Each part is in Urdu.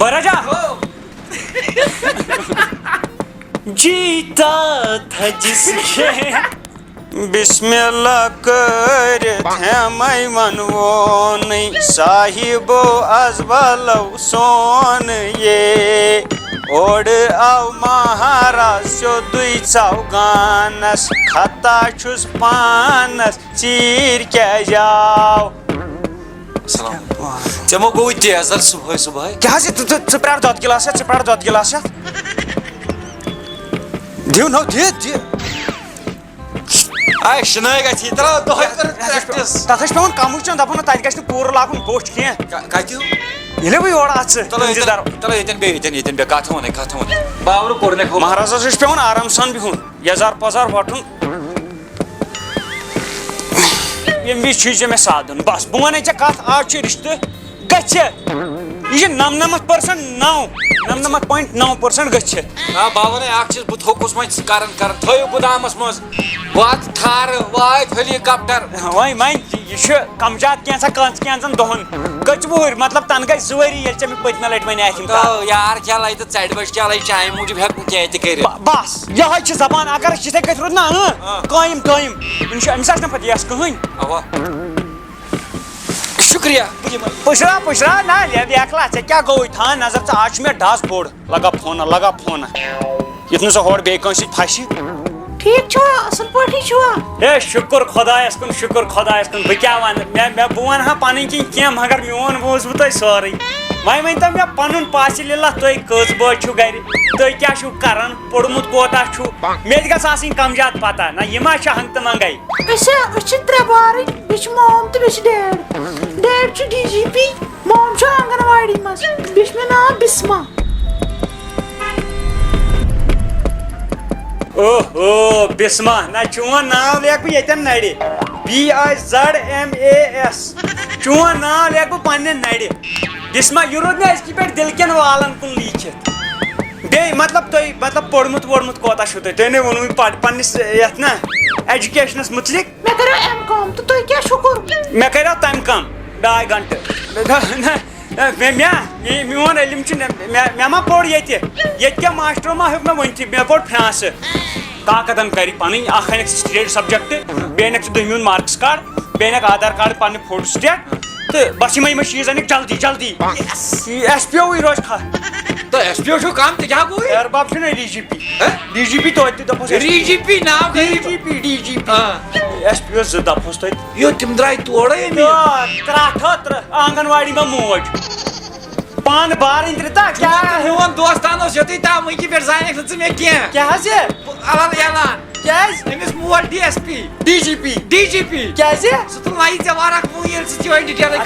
برجا جیتا تھا جس کے بسم اللہ کرت ہمیں ونوون صاحبو از بلو سون یہ اوڑ آو مہاراز سیودے ژاو گانس خطا چھس پانس ژیٖرۍ کیٛازِ آو ژےٚ ما گوٚوُے تیزر صبحٲے صبحٲے کیٛاہ حظ ژٕ پرٛار دۄد گِلاس ژٕ پرٛار دۄد گِلاس دِو نو دِ اے شِنٲے گژھِ یہِ ترٛاو دۄہَے کٔرٕتھ پرٛیکٹِس تَتھ ٲسۍ پٮ۪وان کَمٕے چیوٚن دَپان نہٕ تَتہِ گژھِ نہٕ پوٗرٕ لاگُن بوٚٹھ کینٛہہ کَتہِ ییٚلے بہٕ یورٕ اَژٕ چلو ییٚتٮ۪ن بیٚیہِ کَتھ وَنٕے باورٕ کوٚر مےٚ مہرازَس چھُ پٮ۪وان آرام سان بِہُن یَزار پَزار وۄٹھُن ییٚمہِ وِزِ چھُے ژےٚ مےٚ ساتھ دیُن بَس بہٕ وَنَے ژےٚ کَتھ آز چھُ رِشتہٕ گژھِ یہِ چھِ 99.9% گٔژھِتھ آ بہٕ وَنَے اَکھ چیٖز بہٕ تھوٚکُس وۄنۍ کران تھٲیِو گُدامَس منٛز واتہٕ تھارٕ واتہِ ہیلی کاپٹر وۄنۍ یہِ چھُ کَمجاد کینٛژھن دۄہَن کٔژِ وُہٕرۍ مطلب تَنہٕ گٔے 2 ؤری ییٚلہِ ژےٚ مےٚ پٔتمہِ لَٹہِ وَنیٛاکھ یِم یار کیٛاہ لَگہِ تہٕ ژَڑِ بَجہِ کیٛاہ لَگہِ چانہِ موٗجوٗب ہٮ۪کہٕ نہٕ کینٛہہ تہِ کٔرِتھ بَس یِہوٚے چھِ زبان اگر أسۍ یِتھَے کٔٹھۍ روٗد نا قٲیِم أمِس آسہِ نہٕ پَتہٕ یَس کٕہٕنۍ اَوا شُکریہ پٔشرا نہ لیکھلا ژےٚ کیٛاہ گوٚوُے تھاو نظر ژٕ آز چھُ مےٚ ڈَس بوٚڑ لگا فونا یُتھ نہٕ سُہ ہورٕ بیٚیہِ کٲنٛسہِ سۭتۍ پھَسہِ ٹھیٖک چھُوا اَصٕل پٲٹھی چھُوا ہے شُکُر خۄدایَس کُن بہٕ کیٛاہ وَنہٕ بہٕ وَنہٕ ہا پَنٕنۍ کِنۍ کینٛہہ مگر میون بوٗزوٕ تۄہہِ سورُے وۄنۍ ؤنۍتو مےٚ پَنُن پاسہِ لِلہ تُہۍ کٔژ بٲژ چھُو گَرِ تُہۍ کیٛاہ چھُو کَران پوٚرمُت کوتاہ چھُو مےٚ تہِ گژھِ آسٕنۍ کَمجاد پَتہ نہ یہِ ما چھِ ہنٛگتہٕ منٛگَے أسۍ چھِ 3 بارٕنۍ بیٚیہِ چھِ مام تہٕ بیٚیہِ چھِ ڈیڈ چھُ DGP مام چھُ آنٛگَن واڑی منٛز بیٚیہِ چھُ مےٚ ناو بِسما اوہو بِسما نہ چون ناو لیکھٕ بہٕ ییٚتٮ۪ن نَرِ BIZMAS چون ناو لیکھٕ بہٕ پنٛنہِ نَرِ بِسما یہِ روٗد مےٚ أزکہِ پٮ۪ٹھ دِلہٕ کٮ۪ن والَن کُن لیٖکھِتھ بیٚیہِ مطلب پوٚرمُت کوتاہ چھُو تۄہہِ نے ووٚنوُے پنٛنِس یَتھ نا ایجوکیشنَس مُتعلِق مےٚ کَریو M.Com تہٕ تۄہہِ کیٛاہ چھُو کوٚرمُت مےٚ کَریو تَمہِ کَم 2 گنٹہٕ میون علم چھُ مےٚ ما پوٚر ییٚتہِ کیٛاہ ماسٹرو ما ہیوٚک مےٚ ؤنتھٕے مےٚ پوٚر فرٛانٛسہٕ طاقتن کَرِ پَنٕنۍ اَکھ اَنٮ۪کھ سٹیٹ سبجکٹ بیٚیہِ اَنٮ۪کھ ژٕ 10مہِ ہُنٛد مارکٕس کارڈ بیٚیہِ اَنٮ۪کھ آدھار کارڈ پَنٕنۍ فوٹو سٹیٹ تہٕ بَس یِمَے چیٖز اَنٮ۪کھ جلدی SPO روزِ کھہہ تہٕ SPO چھُو کَم تہِ کیٛاہ گوٚو ہیر باب چھُ نا DGP توتہِ دوٚپُس DGP ناو DGP SPO 2 دَپہوس توتہِ یو تِم درٛاے تورے ترٛٹھ آنٛگن واڑی منٛز موج پانہٕ بارٕنۍ ترٛےٚ کیٛاہ میون دوستان اوس یوٚتُے تام وٕنکہِ پٮ۪ٹھ زانٮ۪کھ نہٕ ژٕ مےٚ کینٛہہ کیٛاہ حظ اعلان کیٛازِ أمِس مول DSP DGP کیٛازِ سُہ تُل نَیہِ ژےٚ واراہ کُن ییٚلہِ ژٕ چٲنۍ ڈِٹیلٕے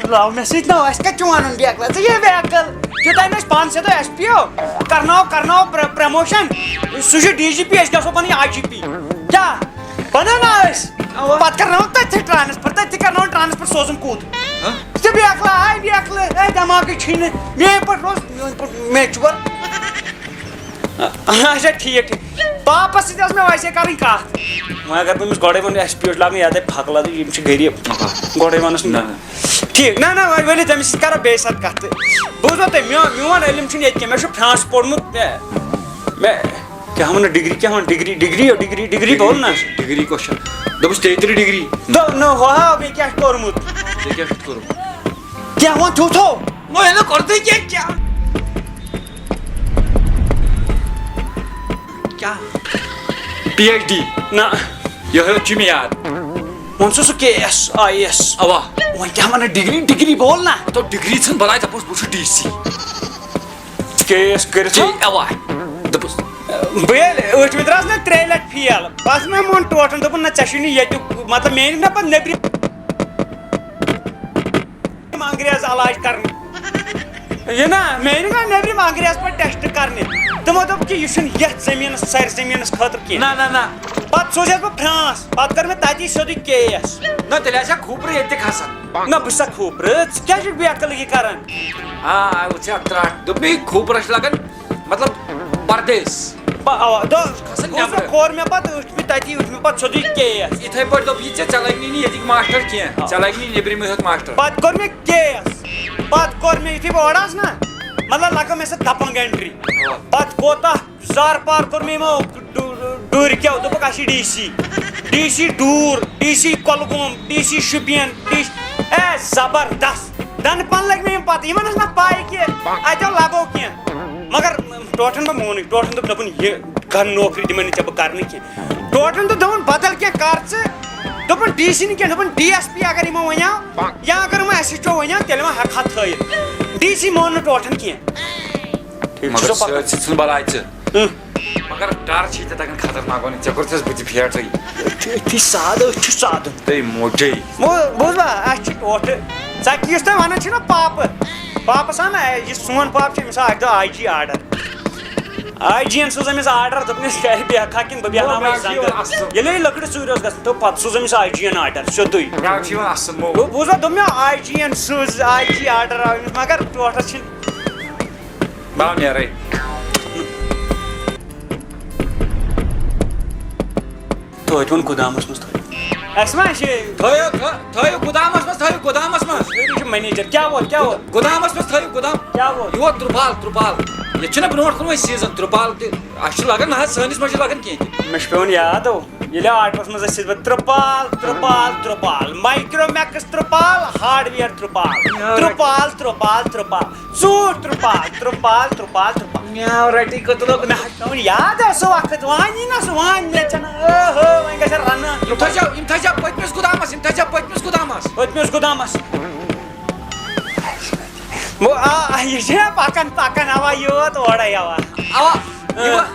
لاو مےٚ سۭتۍ نو اَسہِ کَتہِ چھُ وَنُن بیکلا ژٕ یہِ بیکل یوٚتانۍ أسۍ پانہٕ سۭتۍ SPO کرناو پرٛموشن سُہ چھُ DGP أسۍ گژھو پَنٕنۍ IGP کیٛاہ بَنو نا أسۍ پَتہٕ کَرناوَکھ تٔتھی ٹرٛانسفر تٔتھی کَرناوَن ٹرٛانسفر سوزُن کوٚت ژٕ بیکلا دٮ۪ماغٕے چھُے نہٕ میٛٲنۍ پٲٹھۍ روز میون پٲٹھۍ میچُور اچھا ٹھیٖک پاپَس سۭتۍ ٲس مےٚ ویسے کَرٕنۍ کَتھ وۄنۍ اگر بہٕ أمِس گۄڈَے وَنہٕ SPO چھُ لاگُن یَتَے پھَکہٕ لَدٕ یِم چھِ غریٖب گۄڈَے وَنَس نہ ٹھیٖک نہ وۄنۍ ؤلِو تٔمِس سۭتۍ کَرو بیٚیہِ ساتہٕ کَتھ تہٕ بوٗزوا تُہۍ میون علم چھُنہٕ ییٚتہِ کینٛہہ مےٚ چھُ فرٛانٛس پوٚرمُت مےٚ کیٛاہ وَنہٕ ڈِگری بول نا ڈِگری کۄس چھےٚ دوٚپُس 33 ڈِگری نہ ہا بیٚیہِ کیٛاہ چھُ کوٚرمُت ژےٚ کیٛاہ چھُتھ کوٚرمُت کیٛاہ وۄنۍ تھوٚو وۄنۍ نہٕ کوٚرتُے کیٛاہ PhD نہ یِہوٚے چھُ مےٚ یاد وۄنۍ چھُ سُہ KS IAS اَوا وۄنۍ کیٛاہ وَنہٕ ڈِگری بول نا دوٚپ ڈِگری ژھٕن بَلاے دَپُس بہٕ چھُس DC KS کٔرِتھ اَوا دوٚپُس بہٕ ییٚلہِ 8مہِ درٛاس نا 3 لَٹہِ فیل پَتہٕ مےٚ ووٚن ٹوٹَل دوٚپُن نہ ژےٚ چھُے نہٕ ییٚتیُک مطلب مےٚ أنِکھ نا پَتہٕ نیٚبرِم انٛگریز علاج کَرنہِ یہِ نا مےٚ أنِکھ نا نیٚبرِم انٛگریز پٲٹھۍ ٹٮ۪سٹ کَرنہِ تِمو دوٚپ کہِ یہِ چھُنہٕ یَتھ زٔمیٖنَس سارِ زٔمیٖنَس خٲطرٕ کینٛہہ نہ پَتہٕ سوزیٚس بہٕ فرٛانٛس پَتہٕ کٔر مےٚ تَتی سیوٚدُے KS نہ تیٚلہِ آسہِ ہا کھوٗپرٕ ییٚتہِ تہِ کھسان نہ بہٕ چھُسا کھوٗپرٕ ژٕ کیٛاہ چھُکھ بیکلگی کَران وٕچھ ژےٚ ترٛٹھ دوٚپ مےٚ کھوٗپرَس چھِ لگان مطلب پردیس کھور مےٚ پَتہٕ أچھ مےٚ تَتی وٕچھ مےٚ پَتہٕ سیوٚدُے کیس یِتھَے پٲٹھۍ دوٚپ یہِ ژےٚ لَگنی نہٕ ییٚتِکۍ ماسٹر کینٛہہ ژےٚ لَگنی نیٚبرِمٕے یوت ماسٹر پَتہٕ کوٚر مےٚ کیس پَتہٕ کوٚر مےٚ یُتھُے بہٕ اورٕ آس نا مطلب لَگٲو مےٚ سۄ دَپنٛگ اٮ۪نٹرٛی پَتہٕ کوتاہ زار پار کوٚر مےٚ یِمو ڈوٗرۍ کیٛاہ دوٚپُکھ اَسہِ چھِ D C Dooru D C Kulgam D C Shopian اے زبردست دَنہٕ پَن لٔگۍ مےٚ یِم پَتہٕ یِمن ٲس نہٕ پاے کہِ اَتیو لَگو کینٛہہ مگر ٹوٹھن بہٕ مونُے ٹوٹھن دوٚپ دوٚپُن یہِ کَر نوکری دِمَے نہٕ ژےٚ بہٕ کَرنہٕ کینٛہہ ٹوٹھن دوٚپُن بدل کینٛہہ کَر ژٕ دوٚپُن ڈی سی نہٕ کینٛہہ دوٚپُن ڈی ایس پی اگر یِمو وَنیو یا اگر یِمو ایس ایچ او وَنیو تیٚلہِ ما ہٮ۪کہٕ ہا تھٲیِتھ ڈی سی مون نہٕ ٹوٹھن کینٛہہ مگر سۭتۍ سۭتۍ ژھٕن بلاے ژٕ مگر ڈر چھِ ژےٚ تَگان خطرناک وَنٕنۍ ژےٚ کوٚرتھَس بٕتھِ پھیٹٕے أتھی سادٕ أسۍ چھِ سادٕ تٔے موجے بوٗزوا اَسہِ چھِ ٹوٹھٕ ژٕ یُس تۄہہِ وَنان چھِ نا پاپہٕ پاپَس اَن یہِ سون پاپہٕ چھُ أمِس آو اَکہِ دۄہ آی جی آرڈر آی جی یَن سوٗز أمِس آرڈر دوٚپُن أسۍ گرِ بیٚہکھا کِنہٕ بہٕ بیٚہناوَے زنٛگہٕ ییٚلے یہِ لٔکرِ ژوٗرِ اوس گژھان دوٚپ پَتہٕ سوٗز أمِس آی جی یَن آرڈر سیوٚدُے بیٛاکھ چھِ یِوان اَصٕل مو بوٗزوا دوٚپ مےٚ آی جی یَن سوٗز آی جی آرڈر آو أمِس مگر ٹوٹھس چھِنہٕ بہٕ آو نیرَے توتہِ ووٚن گُدامَس منٛز تھٲیِو اَسہِ ما چھِ تھٲیِو گُدامَس منٛز تھٲیِو گُدامَس منٛز یہِ چھُ مَنیجر کیٛاہ ووت کیٛاہ ووت گُدامَس منٛز تھٲیِو گُدام کیٛاہ ووت یہِ ووت ترٛپال ییٚتہِ چھُنہ برونٛٹھ کُن وۄنۍ سیٖزن ترٛپال تہِ اَسہِ چھُ لگان نہ حظ سٲنِس منٛز چھُ لگان کینٛہہ تہِ مےٚ چھُ پیوان یاد ییٚلہِ آٹوَس منٛز ٲسۍ بہٕ ترٛپال مایکرو میکٕس ترٛپال ہاڈوِیر ترٛپال ژوٗنٛٹھ ترٛپال میٛاو رَٹی کٔدلہٕ مےٚ حظ پیوان یاد سُہ وقت وانی نہ سُہ وانی مےٚ چھَنہٕ وۄنۍ گژھِ رَنہٕ یِم تھٲیزیو پٔتمِس گُدامَس پٔتمِس گُدامَس یہِ چھِ پَکان اَوا یوت اورَے اَوا اَوا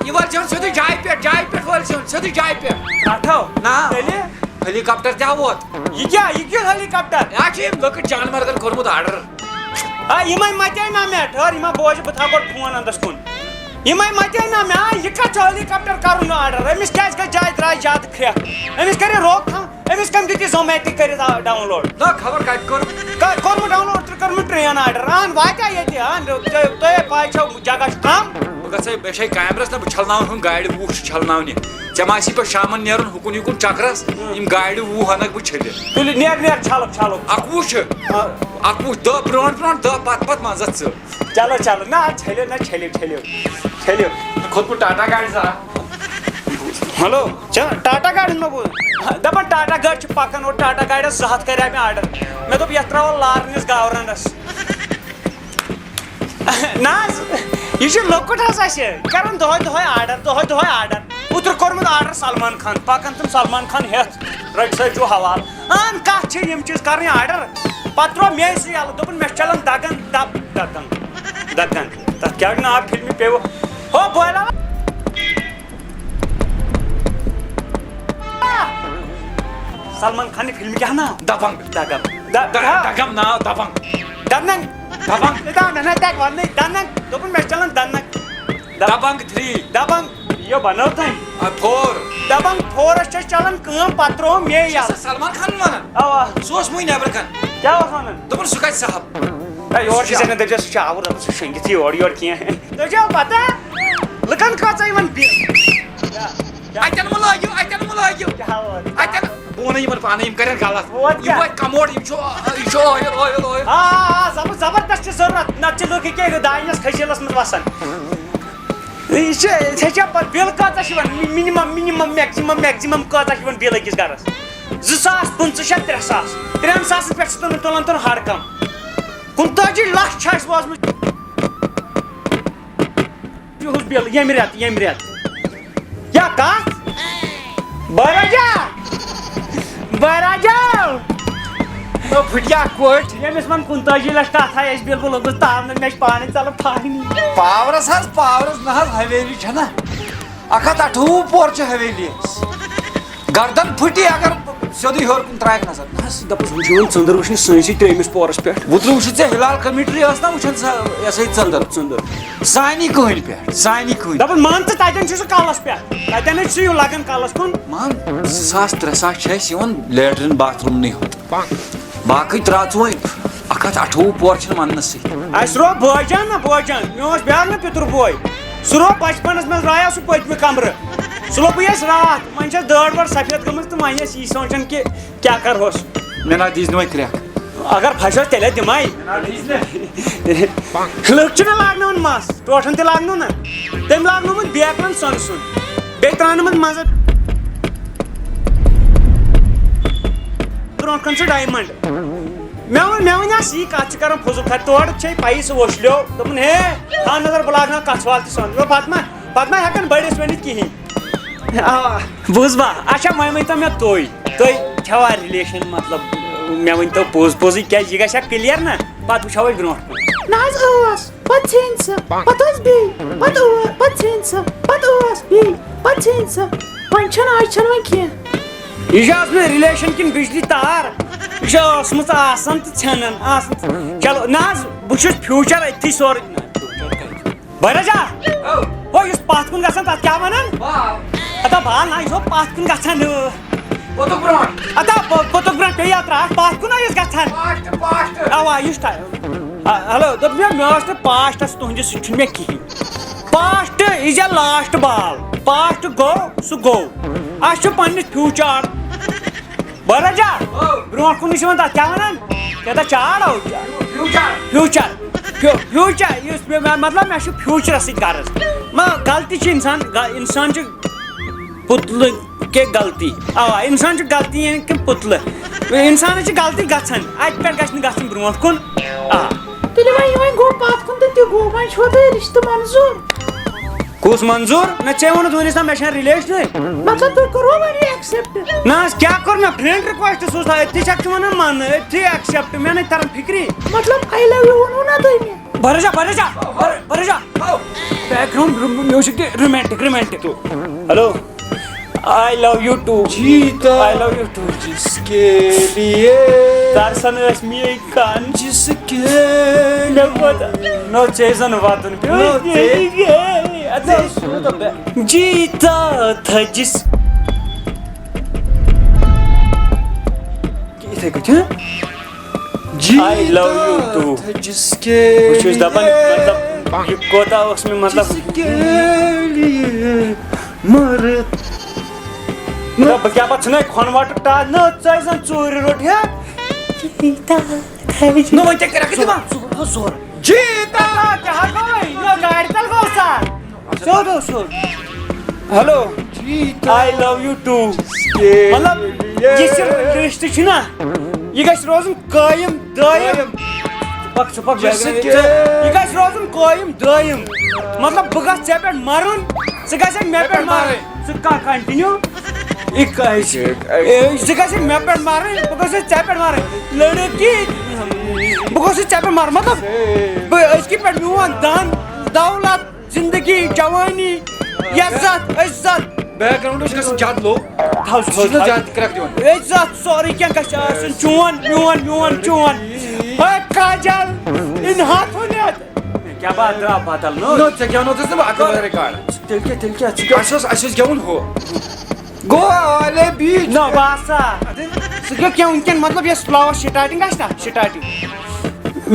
یہِ وٲلۍزِہون سیوٚدُے جایہِ پٮ۪ٹھ وٲلۍزِہون سیوٚدُے جایہِ پٮ۪ٹھ رَٹھو نہ تیٚلہِ ہیلی کاپٹر تہِ ہا ووت یہِ کیُتھ ہیلی کاپٹر یا چھُ یِم لۄکٕٹۍ جانوَرن کوٚرمُت آرڈر یِمے مَتے نہ مےٚ ٹھٔہر یِما بوزِ بہٕ تھاو گۄڈٕ فون اَندَس کُن یِمے مَتے نہ مےٚ یہِ کَتھ چھُ ہیلی کاپٹر کَرُن آرڈر أمِس کیازِ گٔے جایہِ درٛاے زیادٕ کھرٛٮ۪کھ أمِس کَرے روک تھام أمِس کٔمۍ دِتۍ یہِ زومیٹِک کٔرِتھ ڈاوُن لوڈ نہ خبر کَتہِ کوٚر کوٚرمُت ڈاوُن لوڈ تہٕ کوٚرمُت ٹرٛین آرڈر واتیٛا ییٚتہِ تۄہے پاے چھو جگہ چھُ کَم بہٕ گژھے مےٚ چھے کیمرَس نہ بہٕ چھَلناوَن ہُم گاڑِ وُہ چھِ چھَلناونہِ ژےٚ ما آسی پَتہٕ شامَن نیرُن ہُکُن یِکُن چکرَس یِم گاڑِ وُہ اَنَکھ بہٕ چھٔلِتھ تُلِو نیر چھلو 11 چھِ 11 دہ برونٛٹھ دہ پَتہٕ منٛزَس ژٕ چلو نہ چھٔلِو نہ چھٔلِو کھوٚتمُت ٹاٹا گاڑِ زٕ ہیلو ٹاٹا گاڑِ ہُنٛد مہ بوٗز دَپان ٹاٹا گاڑِ چھِ پَکان اور ٹاٹا گاڑِ 200 کَرے مےٚ آرڈر مےٚ دوٚپ یَتھ ترٛاوو لارنِس گاورَنَس نہ حظ یہِ چھُ لۄکُٹ حظ اَسہِ کَران دۄہَے آرڈر اوترٕ کوٚرمُت آرڈر سلمان خان پَکان تِم سلمان خان ہٮ۪تھ رٔٹۍ سۭتۍ چھُ حوالہٕ کَتھ چھِ یِم چیٖز کَرٕنۍ آرڈر پَتہٕ ترٛوو مے سُہ یَلہٕ دوٚپُن مےٚ چھُ چلان دَگن تَتھ کیٛاہ ناو فِلمہِ پیٚوٕ ہو بولا سلمان خان فِلمہِ کیٛاہ ناو دَگم ناو دَبنٛگ دوٚپُن مےٚ چھُ چلان دَبنٛگ 3 دَبنٛگ یہِ بَنٲو تۄہہِ 4 دَبنٛگ 4 چھِ چلان کٲم پَتہٕ ترٛوو مے یَلہٕ سلمان خان وَنان اَوا سُہ اوس مٕے نٮ۪برٕ کَنۍ کیٛاہ اوس وَنان دوٚپُن سُہ کَتہِ صاحب یورٕ چھِ سٮ۪کَن دٔپۍزِ سُہ چھُ آوُر سُہ شٔنگِتھ یورٕ کینٛہہ تۄہہِ چھو پَتہ لُکَن کۭژاہ یِوان اَتٮ۪ن مہٕ لٲگِو اَتٮ۪ن بہٕ وَنَے یِمن پانَے یِم کَرن غلط یِم واتہِ کَموڈ یہِ چھُ اویِل زبردست چھِ ضروٗرت نَتہٕ چھِ لُکھ ییٚکیٛاہ دانٮ۪س کھٔجیٖلَس منٛز وَسان یہِ چھِ ژےٚ چھا پَتہٕ بِل کۭژاہ چھِ یِوان مِنِمَم میکزِمَم کۭژاہ چھِ یِوان بِل أکِس گَرَس 2000 2500 3000 3 ساسَس پٮ۪ٹھ چھِ تُلان تِم ہر کَم 45 لَچھ چھِ اَسہِ وٲژمٕژ ہُہ بِل ییٚمہِ رٮ۪تہٕ کیٛاہ کَتھ بٲراجا پھٕٹیا کوٹھۍ ییٚمِس وَن 45 لَچھ کَتھ آیہِ اَسہِ بِل بہٕ لوٚگُس تارنہٕ مےٚ چھِ پانَے ژَلان پھاہنی پاورَس نہ حظ حویلی چھَنہ 128 پور چھِ حویلی گردن پھٕٹی اگر سیوٚدُے ہیوٚر کُن ترٛایَکھ نظر نہ حظ دَپُس وۄنۍ چھُ یِوان ژٔنٛدٕر وٕچھنہِ سٲنۍسٕے 3مِس پورَس پٮ۪ٹھ اوترٕ وٕچھِتھ ژےٚ ہِلال کٔمِٹرٛی ٲس نہ وٕچھان یہِ ہسا یہِ ژٔنٛدٕر سانی کٲنۍ پٮ۪ٹھ دَپان مان ژٕ تَتٮ۪ن چھُ سُہ کَلَس پٮ۪ٹھ تَتٮ۪ن حظ چھُ یہِ لَگان کَلَس کُن مان 2000 3000 چھِ اَسہِ یِوان لیٹریٖن باتھ روٗمنٕے ہوت باقٕے ترٛاو ژٕ وۄنۍ 128 پور چھِنہٕ وَننَسٕے اَسہِ روو بٲے جان مےٚ اوس بیٛاکھ نہ پِتُر بوے سُہ رو بچپنس منٛز رایا سُہ پٔتمہِ کمرٕ سُہ لوٚبٕے اَسہِ راتھ وۄنۍ چھَس دٲڑ وٲڑ سفید گٔمٕژ تہٕ وۄنۍ ٲسۍ یی سونٛچان کہِ کیٛاہ کرہوس مےٚ نا دیٖز نہٕ وۄنۍ کرٛٮ۪کھ اگر پھسیوس تیٚلے دِمے لُکھ چھِنہ لاگناوان مس ٹوٹھن تہِ لاگنو نا تٔمۍ لاگنومُت بیکرن سۄنہٕ سُنٛد بیٚیہِ ترٛاونومُت منٛزٕ برونٛٹھ کُن سُہ ڈایمنٛڈ مےٚ ؤنِس یی کتھ چھِ کران فضوٗل خرچ تورٕ چھے پَیی سُہ وٕچھلیو دوٚپُن ہے تھاو نظر بہٕ لاگناو کتھ وال تہِ سۄنہٕ پتہٕ ما ہٮ۪کان بٔڑِس ؤنِتھ کِہیٖنۍ آ بوٗزوا اچھا وۄنۍ ؤنۍتو مےٚ تُہۍ چھوا رِلیشن مطلب مےٚ ؤنۍتو پوٚز کیٛازِ یہِ گژھِ ہا کٕلیر نا پتہٕ وٕچھو أسۍ برونٛٹھ کُن نہ حظ ٲس پتہٕ ژھیٚنۍ سۄ پتہٕ ٲس بیٚیہِ پتہٕ ژھیٚنۍ سۄ پتہٕ ٲس بیٚیہِ پتہٕ ژھیٚنۍ سۄ وۄنۍ چھنہٕ آز چھنہٕ وۄنۍ کینٛہہ یہِ چھِ ٲسمٕژ رِلیشن کِنہٕ بجلی تار یہِ چھِ ٲسمٕژ آسان تہٕ ژھٮ۪نان آسان چلو نہ حظ بہٕ چھُس فیوٗچر أتھی سورُے بَرجا ہو یُس پتھ کُن گژھان تتھ کیٛاہ ونان ادا بال نہ یہِ چھُ پتھ کُن گژھان پوٚتُک برونٛٹھ ادا پوٚتُک برونٛٹھ پیٚیہِ ترٛاکھ پتھ کُن یُس گژھان اوا یہِ چھُ ہیلو دوٚپ مےٚ ٲس نہٕ پاسٹس تُہنٛدِس سۭتۍ چھُنہٕ مےٚ کِہینۍ past is a last ball past گوٚو سُہ گوٚو اَسہِ چھُ پننِس فیوٗچر بَرجا برونٛٹھ کُن چھِ یِوان تتھ کیٛاہ ونان کیٛاہ تھا چاڑو فیوٗچر یُس مطلب مےٚ چھُ فیوٗچرس سۭتۍ غرض غلطی چھِ انسان چھُ پُتلہٕ کے غلطی اوا انسان چھُ غلطی یعنی کہِ پُتلہٕ انسانس چھِ غلطی گژھان اتہِ پٮ۪ٹھ گژھِ نہٕ گژھُن برونٛٹھ کُن آ تیٚلہِ وۄنۍ گوٚو پتھ کُن تہٕ تہِ گوٚو وۄنۍ چھُوا تۄہہِ رِشتہٕ منظوٗر کُس منظوٗر نہ ژےٚ ووٚنُتھ وُنیُس تام مےٚ چھنہٕ رِلیشنٕے مطلب تُہۍ کوٚروٕ وۄنۍ یہِ ایٚکسیپٹ نہ حظ کیٛاہ کوٚر مےٚ فرینٛڈ رِکویسٹ سوٗزتھا أتھی چھکھ ژٕ ونان ماننہٕ أتھی ایٚکسیپٹ مےٚ نَے تران فِکری مطلب آی لو یوٗ ووٚنوٕ نا تۄہہِ مےٚ بَرجا بیک گراوُنٛڈ میوٗزِک تہِ رومینٹِک ہیلو آی لو یوٗ ٹوٗ آی لو یوٗ ٹوٗ جس کے لیے درسن ٲسۍ میٲنۍ کن جس کے مےٚ پتہ نو ژےٚ زن واتُن پیوٚو جیٖتا تھا جس یِتھٕے کٔٹھۍ آی لو یوٗ ٹوٗ جس کے بہٕ چھُس دپان مطلب یہِ کوتاہ اوس مےٚ مطلب بہٕ کیٛاہ پتہٕ ژھٕنَے کھۄنہٕ وٹہٕ ٹاس نہ ژٕ زن ژوٗرِ روٚٹ ہے نہ وۄنۍ ژےٚ کرٛٮ۪کھ دِوان زور جیٖتا کیٛاہ گوٚوے یہِ گاڑِ تل گوٚو سا سیوٚد اوس سیوٚد ہیلو آی لو یوٗ ٹوٗ مطلب یہِ چھِ رِشتہٕ چھُنہ یہِ گژھِ روزُن قٲیِم دٲیِم یہِ گژھِ روزُن قٲیِم دٲیِم مطلب بہٕ گژھٕ ژےٚ پٮ۪ٹھ مرُن ژٕ گژھکھ مےٚ پٮ۪ٹھ مرٕنۍ ژٕ کانٛہہ کنٹِنیوٗ ژٕ گژھکھ مےٚ پٮ۪ٹھ مرٕنۍ بہٕ گوٚژھُس ژےٚ پٮ۪ٹھ مرٕنۍ لڑکی بہٕ گوٚژھُس ژےٚ پٮ۪ٹھ مرُن مطلب بہٕ أزکہِ پٮ۪ٹھ میون دن دولت زندگی جوانی عزت بیک گراوُنٛڈ چھُ گژھان زیادٕ لو زیادٕ کرٛٮ۪کھ دِوان عزت سورُے کینٛہہ گژھِ آسُن چون ہے کاجل اِن ہاتھ کیٛاہ بات درٛاو بدل نو ژےٚ گٮ۪ونوتھس نہٕ بہٕ اکھ رِکاڈ تیٚلہِ کیٛاہ اَسہِ اوس گٮ۪وُن ہُہ گوالے بیٖچ نہ باسا ژٕ گوٚو کینٛہہ وٕنکٮ۪ن مطلب یۄس فٕلاوَر سِٹاٹِنٛگ آسہِ نا سِٹاٹِنٛگ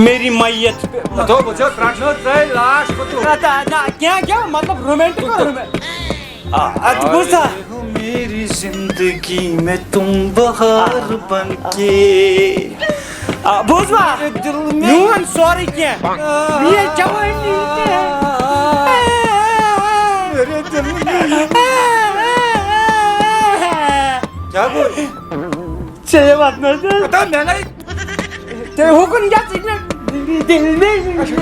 میری میت کینٛہہ کینٛہہ مطلب رومینٹِک بوٗزتھا میری زندگی میں تم بہار بن کے بوٗزوا میون سورُے کینٛہہ میٲنۍ جوانی کیٛاہ گوٚو ژےٚ واتنٲو مےٚ نَے ژےٚ ہُکُن کیٛاہ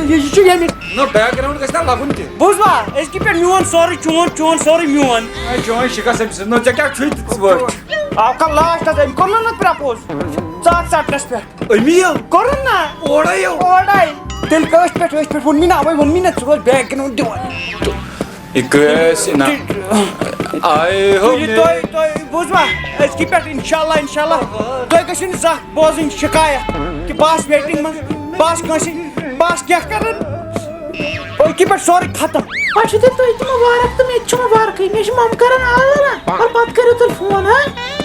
یہِ چھُ ییٚمیُک نہ بیک گراوُنٛڈ گژھِ نا لگُن تہِ بوٗزوا أزکہِ پٮ۪ٹھ میون سورُے چون سورُے میون چون شِکس أمۍ سٕنٛز نہ ژےٚ کیٛاہ چھُے ژٕ وٲتۍ آو کانٛہہ لاسٹس أمۍ کوٚر نہ پرٛپوز ژٹنس پٮ۪ٹھ أمی کوٚرُن نا اورے اورے تیٚلہِ أتھۍ پٮ۪ٹھ ووٚن مےٚ نا اَوے ووٚن مےٚ نا ژٕ روز بیک گراوُنٛڈ دِوان تُہۍ بوٗزوا أزکہِ پٮ۪ٹھ اِنشاء اللہ تُہۍ گٔژھِو نہٕ زانٛہہ بوزٕنۍ شِکایت کہِ بہٕ آسہٕ ویٹِنٛگ منٛز بہٕ آسہٕ کٲنٛسہِ بہٕ آسہٕ کینٛہہ کران أزکہِ پٮ۪ٹھ سورُے ختم پتہٕ چھُو تیٚلہِ تُہۍ تہِ مُبارک تہٕ مےٚ تہِ چھُ مُبارکٕے مےٚ چھِ مم کران آلہٕ نا پتہٕ کٔرِو تیٚلہِ فون ہا